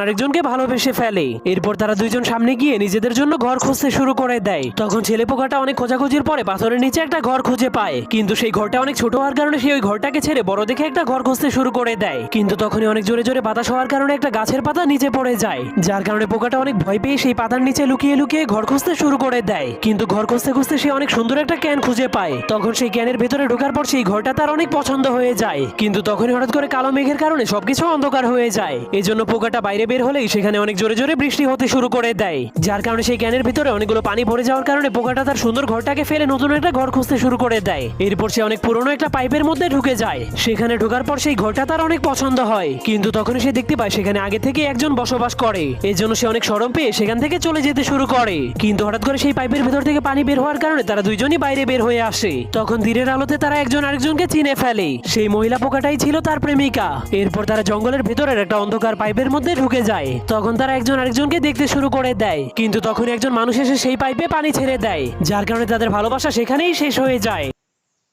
আরেকজনকে ভালোবেসে ফেলে। এরপর তারা দুইজন সামনে গিয়ে নিজেদের জন্য ঘর খুঁজতে শুরু করে দেয়। তখন ছেলে পোকাটা অনেক খোঁজাখুঁজির পরে পাথরের নিচে একটা ঘর খুঁজে পায়, কিন্তু সেই ঘরটা অনেক ছোট হওয়ার কারণে সে ওই ঘরটাকে ছেড়ে বড় দেখে একটা ঘর খুঁজতে শুরু করে দেয়। কিন্তু তখনই অনেক জোরে জোরে বাতাস হওয়ার কারণে একটা গাছের পাতা নিচে পড়ে যায়, যার কারণে পোকাটা অনেক ভয় পেয়ে সেই পাতার নিচে লুকিয়ে লুকিয়ে ঘর খুঁজতে শুরু করে দেয়। কিন্তু ঘর খুঁজতে খুঁজতে সে অনেক সুন্দর একটা ক্যান খুঁজে পায়। তখন সেই ক্যানের ভেতরে ঢোকার পর সেই ঘরটা তার অনেক পছন্দ হয়ে যায়। কিন্তু তখনই হঠাৎ করে কালো মেঘের কারণে সবকিছু অন্ধকার হয়ে যায়। এই জন্য পোকাটা বাইরে বের হলেই সেখানে অনেক জোরে জোরে বৃষ্টি হতে শুরু করে দেয়, যার কারণে সেই ক্যানের ভিতরে অনেকগুলো পানি ভরে যাওয়ার কারণে পোকাটা তার সুন্দর ঘরটাকে ফেলে নতুন একটা ঘর খুঁজতে শুরু করে দেয়। এরপর সে অনেক পুরনো একটা পাইপের মধ্যে ঢুকে যায়। সেখানে ঢোকার পর সেই ঘরটা তার অনেক পছন্দ হয়, কিন্তু তখনই সে দেখতে পায় সেখানে আগে থেকে একজন বসবাস করে। এই জন্য সে অনেক শরম পেয়ে সেখান থেকে চলে যেতে শুরু করে। কিন্তু হঠাৎ করে সেই পাইপের ভেতর থেকে পানি বের হওয়ার কারণে তারা দুইজনই বাইরে বের হয়ে আসে। তখন দিনের আলোতে তারা একজন আরেকজনকে চিনে ফেলে। সেই মহিলা পোকাটাই ছিল তার প্রেমিকা। এরপর তারা জঙ্গলের ভেতরের একটা অন্ধকার পাইপের মধ্যে ঢুকে যায়। তখন তারা একজন আরেকজনকে দেখতে শুরু করে দেয়, কিন্তু তখন একজন মানুষ এসে সেই পাইপে পানি ছেড়ে দেয়, যার কারণে তাদের ভালোবাসা সেখানেই শেষ হয়ে যায়।